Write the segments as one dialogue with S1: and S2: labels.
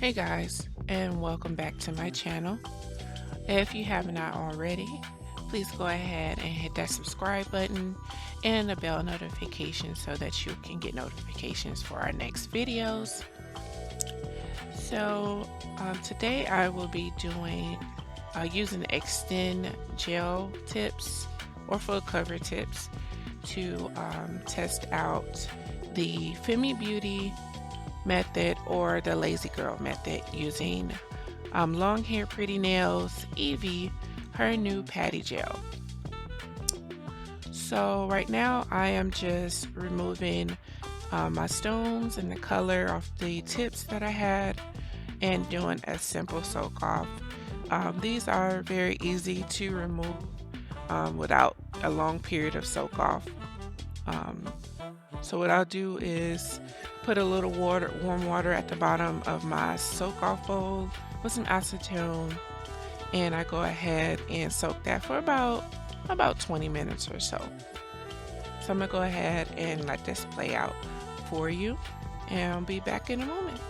S1: Hey guys, and welcome back to my channel. If you have not already, please go ahead and hit that subscribe button and the bell notification so that you can get notifications for our next videos. So today I will be doing using extend gel tips or full cover tips to test out the Femi Beauty method or the lazy girl method using LongHairPrettyNails Evie, her new patty gel. So right now I am just removing my stones and the color of the tips that I had and doing a simple soak off. These are very easy to remove without a long period of soak off. So what I'll do is put a little warm water at the bottom of my soak off bowl with some acetone, and I go ahead and soak that for about 20 minutes or so. So I'm gonna go ahead and let this play out for you, and I'll be back in a moment.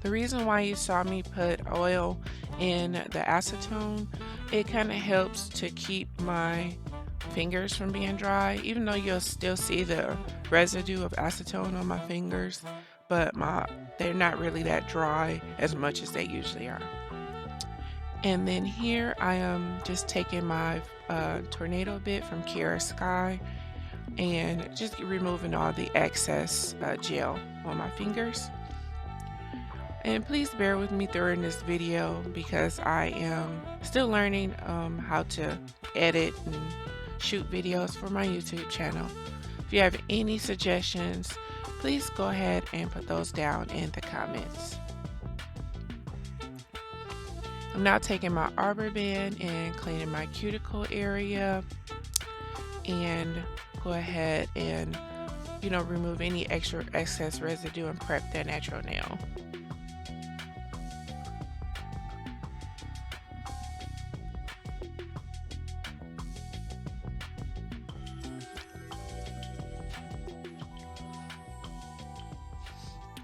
S1: The reason why you saw me put oil in the acetone, it kind of helps to keep my fingers from being dry, even though you'll still see the residue of acetone on my fingers, but they're not really that dry as much as they usually are. And then here I am just taking my tornado bit from Kiara Sky and just removing all the excess gel on my fingers. And please bear with me during this video because I am still learning how to edit and shoot videos for my YouTube channel. If you have any suggestions, please go ahead and put those down in the comments. I'm now taking my arbor band and cleaning my cuticle area, and go ahead and remove any extra excess residue and prep that natural nail.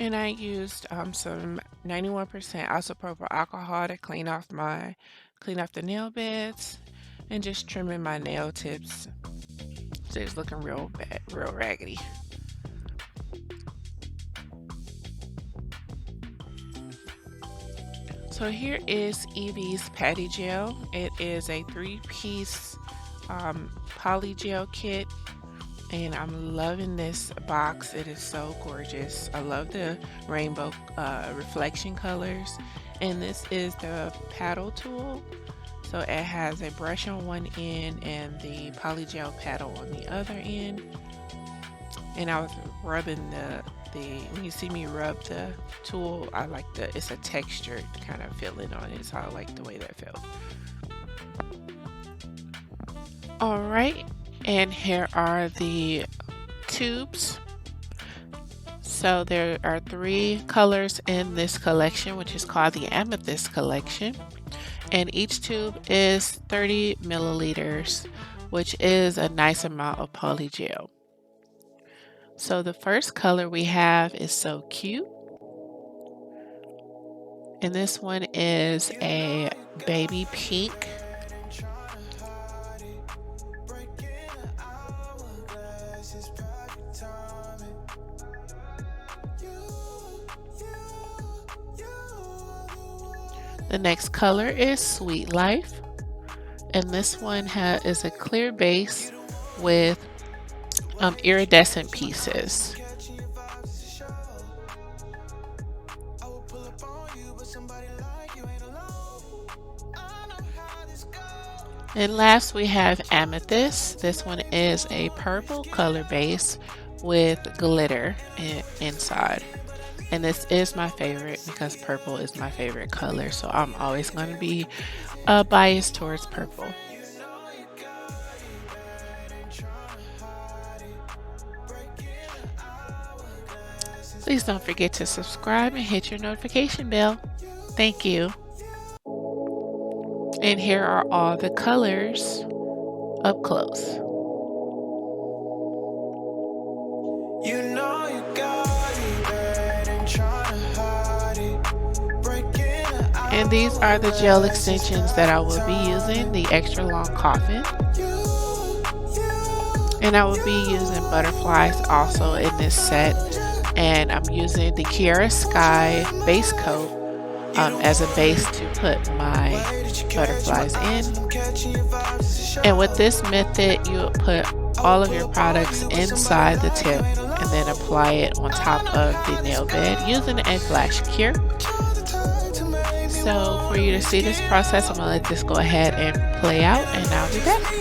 S1: And I used some 91% isopropyl alcohol to clean off the nail beds and just trimming my nail tips. So it's looking real bad, real raggedy. So here is Evie's patty gel. It is a 3-piece polygel kit. And I'm loving this box. It is so gorgeous. I love the rainbow reflection colors. And this is the paddle tool. So it has a brush on one end and the polygel paddle on the other end. And I was rubbing when you see me rub the tool, I like it's a textured kind of feeling on it. So I like the way that felt. All right. And here are the tubes. So there are 3 colors in this collection, which is called the Amethyst collection. And each tube is 30 milliliters, which is a nice amount of polygel. So the first color we have is so cute. And this one is a baby pink. The next color is Sweet Life, and this one is a clear base with iridescent pieces. And last we have Amethyst. This one is a purple color base with glitter inside. And this is my favorite because purple is my favorite color, so I'm always going to be biased towards purple. Please don't forget to subscribe and hit your notification bell. Thank you. And here are all the colors up close.
S2: You know you got it bad and trying to hide it. Breaking
S1: And these are the gel extensions that I will be using, the extra long coffin. And I will be using butterflies also in this set. And I'm using the Kiara Sky base coat as a base to put my butterflies in. And with this method, you will put all of your products inside the tip and then apply it on top of the nail bed using a flash cure. So for you to see this process, I'm gonna let this go ahead and play out, and I'll be back.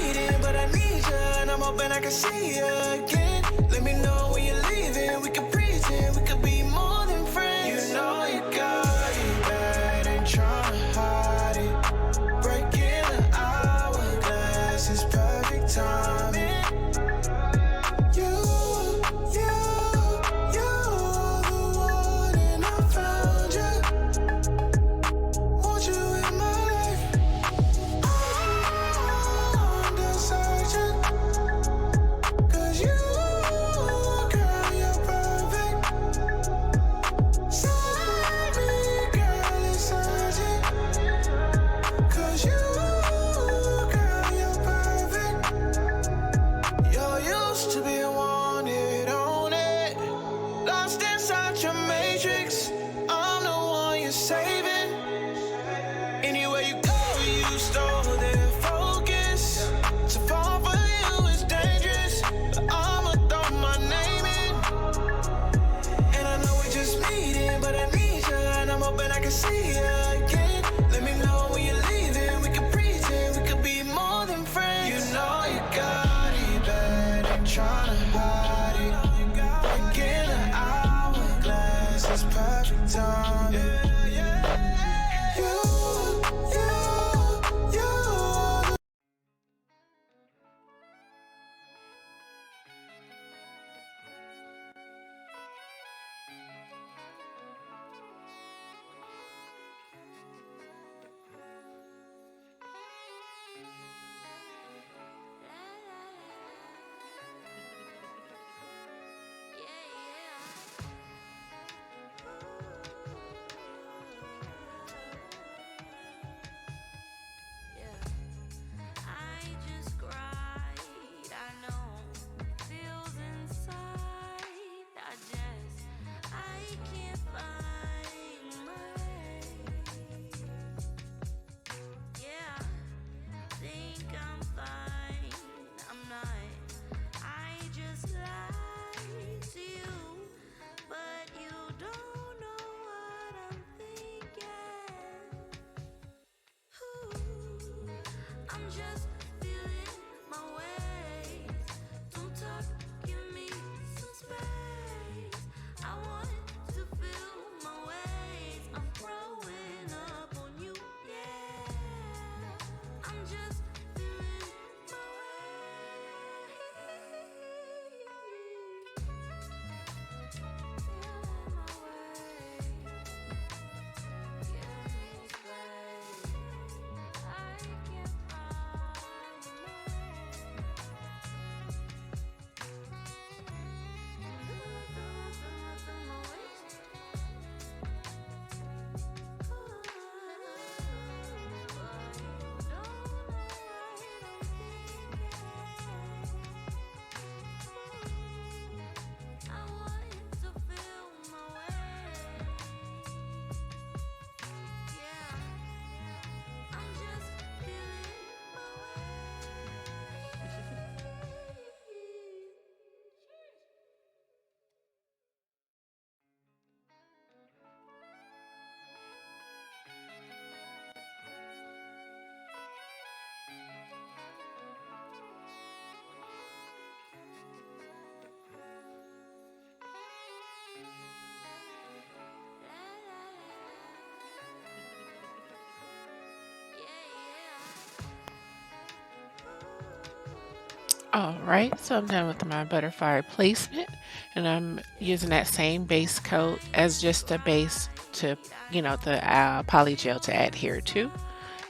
S1: Alright, so I'm done with my butterfly placement, and I'm using that same base coat as just a base to, the polygel to adhere to.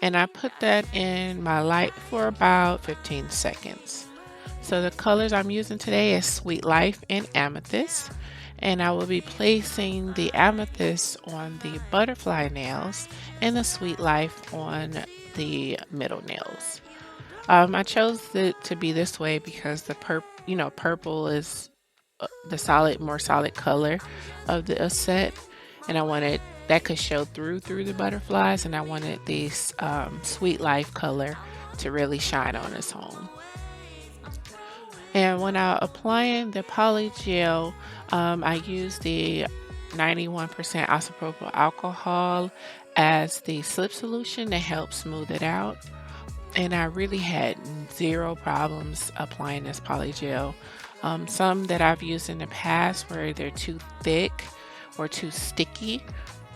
S1: and I put that in my light for about 15 seconds. So the colors I'm using today is Sweet Life and Amethyst, and I will be placing the Amethyst on the butterfly nails and the Sweet Life on the middle nails. I chose it to be this way because the purple is the more solid color of the set, and I wanted that could show through the butterflies, and I wanted this Sweet Life color to really shine on its own. And when I'm applying the polygel, I use the 91% isopropyl alcohol as the slip solution to help smooth it out. And I really had zero problems applying this polygel. Some that I've used in the past were either too thick or too sticky,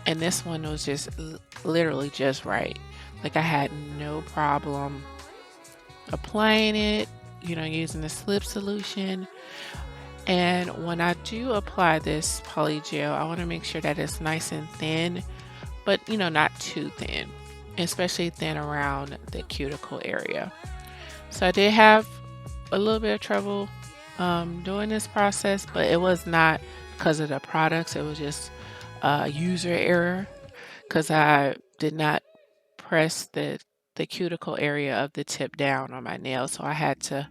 S1: and this one was just literally just right. Like I had no problem applying it, using the slip solution. And when I do apply this polygel, I want to make sure that it's nice and thin, but not too thin, especially thin around the cuticle area. So I did have a little bit of trouble doing this process, but it was not because of the products. It was just user error because I did not press the cuticle area of the tip down on my nail, so I had to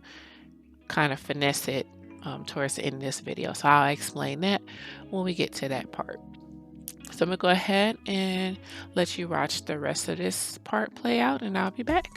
S1: kind of finesse it towards the end of this video. So I'll explain that when we get to that part. So I'm gonna go ahead and let you watch the rest of this part play out, and I'll be back.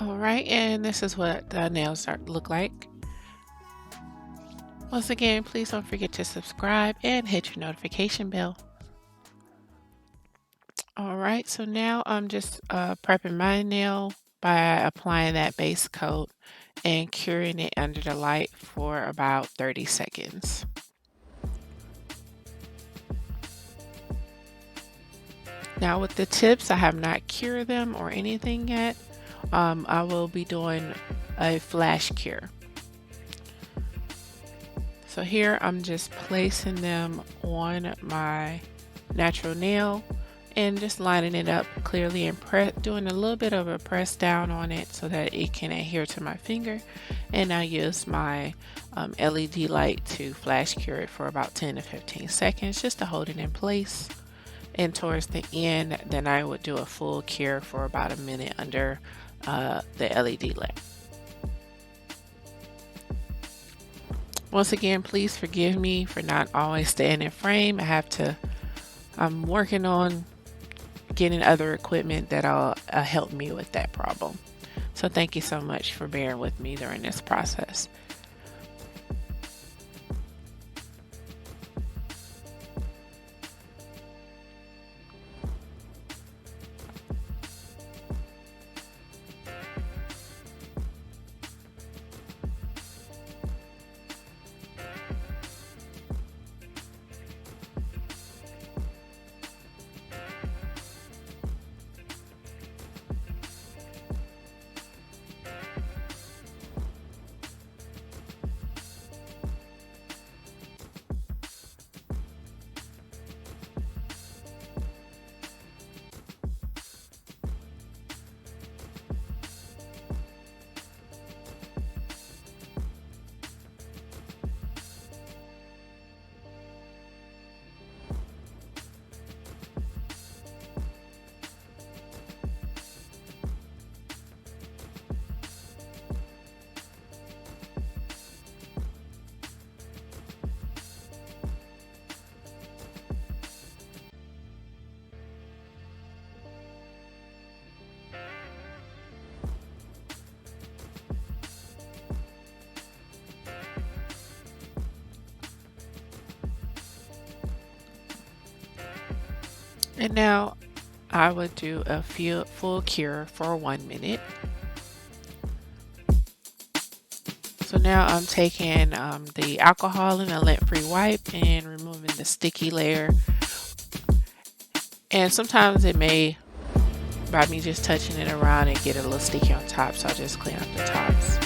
S1: All right, and this is what the nails start to look like. Once again, please don't forget to subscribe and hit your notification bell. All right, so now I'm just prepping my nail by applying that base coat and curing it under the light for about 30 seconds. Now with the tips, I have not cured them or anything yet. I will be doing a flash cure. So here I'm just placing them on my natural nail and just lining it up clearly and doing a little bit of a press down on it so that it can adhere to my finger. And I use my LED light to flash cure it for about 10 to 15 seconds just to hold it in place. And towards the end, then I would do a full cure for about a minute under the LED lamp. Once again, please forgive me for not always staying in frame. I'm working on getting other equipment that'll help me with that problem. So thank you so much for bearing with me during this process. And now I would do a full cure for 1 minute. So now I'm taking the alcohol and a lint-free wipe and removing the sticky layer. And sometimes it may, by me just touching it around, and get a little sticky on top, so I just clean up the tops.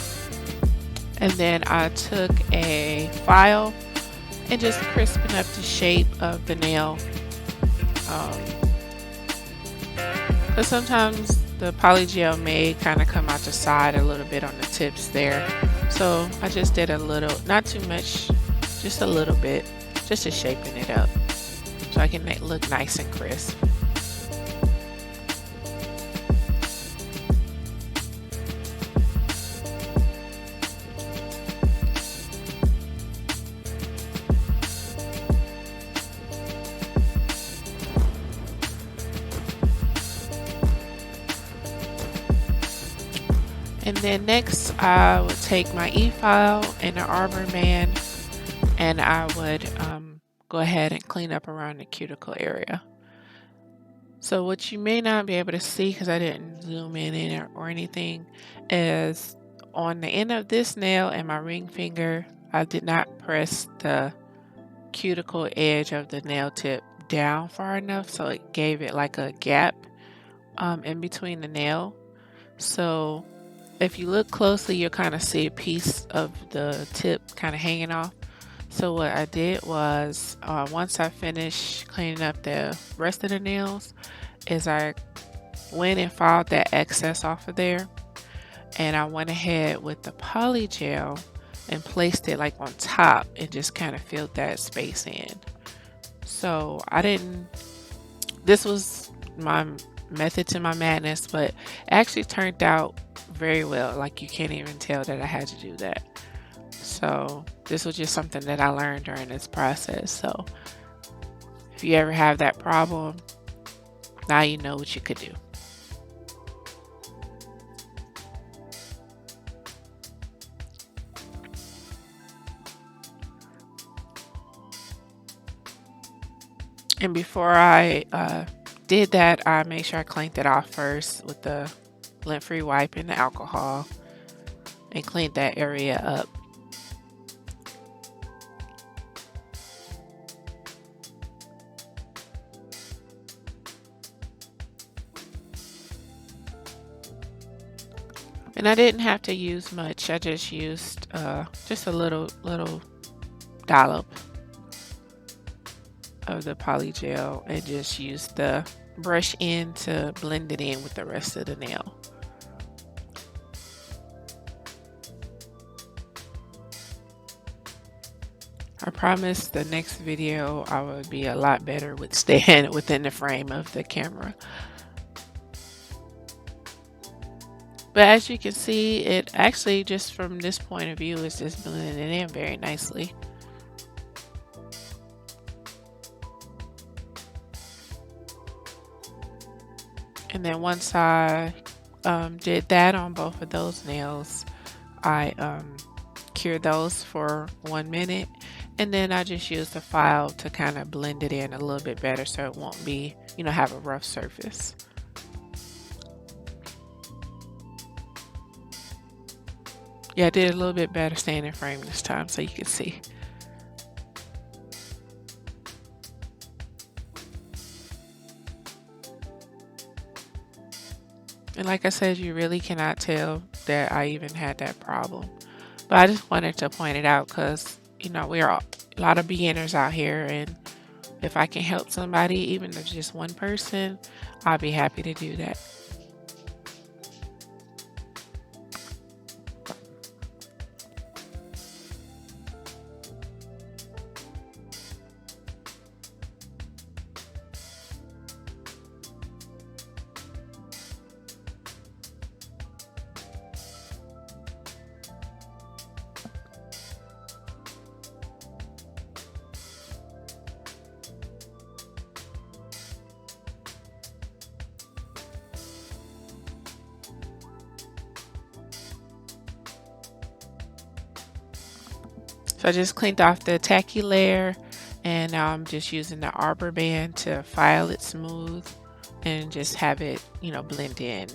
S1: And then I took a file and just crisping up the shape of the nail. Because sometimes the polygel may kind of come out the side a little bit on the tips there. So I just did a little, not too much, just a little bit, just to shaping it up so I can look nice and crisp. And then next I would take my e-file and the arbor band, and I would go ahead and clean up around the cuticle area. So what you may not be able to see, because I didn't zoom in or anything, is on the end of this nail and my ring finger, I did not press the cuticle edge of the nail tip down far enough, so it gave it like a gap in between the nail. So if you look closely, you'll kind of see a piece of the tip kind of hanging off. So what I did was, once I finished cleaning up the rest of the nails, is I went and filed that excess off of there, and I went ahead with the polygel and placed it like on top and just kind of filled that space in. So this was my method to my madness, but it actually turned out very well. Like, you can't even tell that I had to do that. So this was just something that I learned during this process. So if you ever have that problem, now you know what you could do. And before I did that, I made sure I cleaned it off first with the lint-free wipe and the alcohol and cleaned that area up. And I didn't have to use much. I just used just a little dollop of the polygel and just used the brush end to blend it in with the rest of the nail. I promise the next video I will be a lot better with staying within the frame of the camera. But as you can see, it actually, just from this point of view, is just blending in very nicely. And then once I did that on both of those nails, I cured those for 1 minute, and then I just used the file to kind of blend it in a little bit better so it won't be, have a rough surface. Yeah, I did a little bit better staying in frame this time so you can see. And like I said, you really cannot tell that I even had that problem. But I just wanted to point it out because, we are a lot of beginners out here, and if I can help somebody, even if it's just one person, I'll be happy to do that. So I just cleaned off the tacky layer, and now I'm just using the arbor band to file it smooth and just have it, blend in.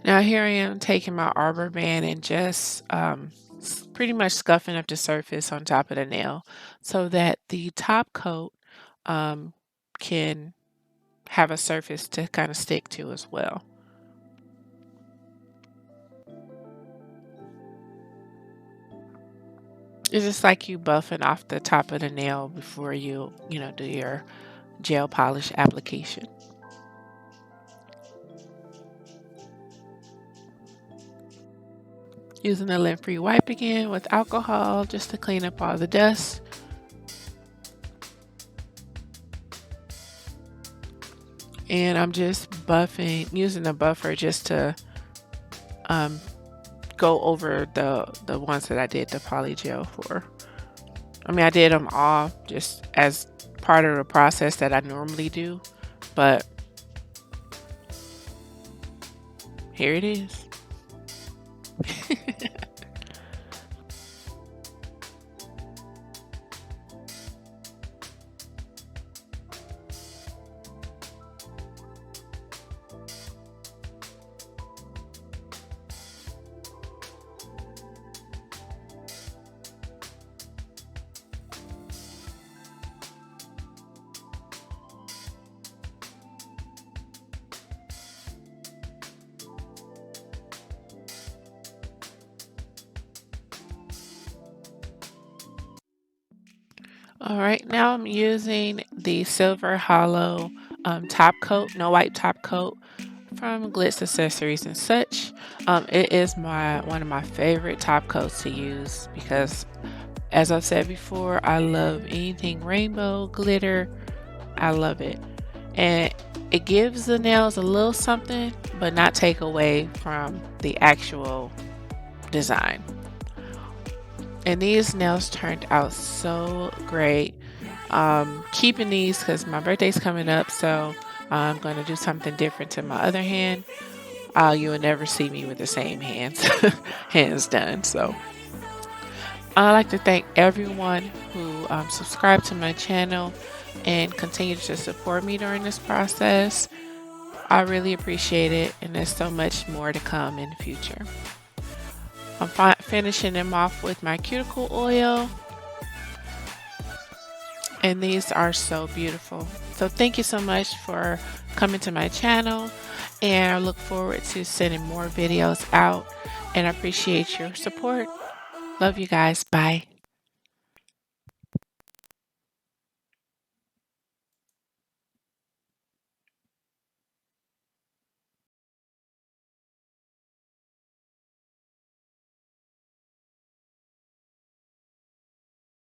S1: Now here I am taking my arbor band and just pretty much scuffing up the surface on top of the nail so that the top coat can have a surface to kind of stick to as well. It's just like you buffing off the top of the nail before you, do your gel polish application. Using the lint-free wipe again with alcohol just to clean up all the dust. And I'm just buffing, using the buffer just to go over the ones that I did the polygel for. I did them all just as part of the process that I normally do, but here it is. All right, now I'm using the silver hollow top coat, no white top coat from Glitz Accessories and Such. It is one of my favorite top coats to use because, as I've said before, I love anything rainbow, glitter. I love it. and it gives the nails a little something, but not take away from the actual design. And these nails turned out so great. Keeping these because my birthday's coming up, so I'm going to do something different to my other hand. You will never see me with the same hands hands done. So I'd like to thank everyone who subscribed to my channel and continue to support me during this process. I really appreciate it, and there's so much more to come in the future. I'm finishing them off with my cuticle oil, and these are so beautiful. So thank you so much for coming to my channel, and I look forward to sending more videos out, and I appreciate your support. Love you guys. Bye.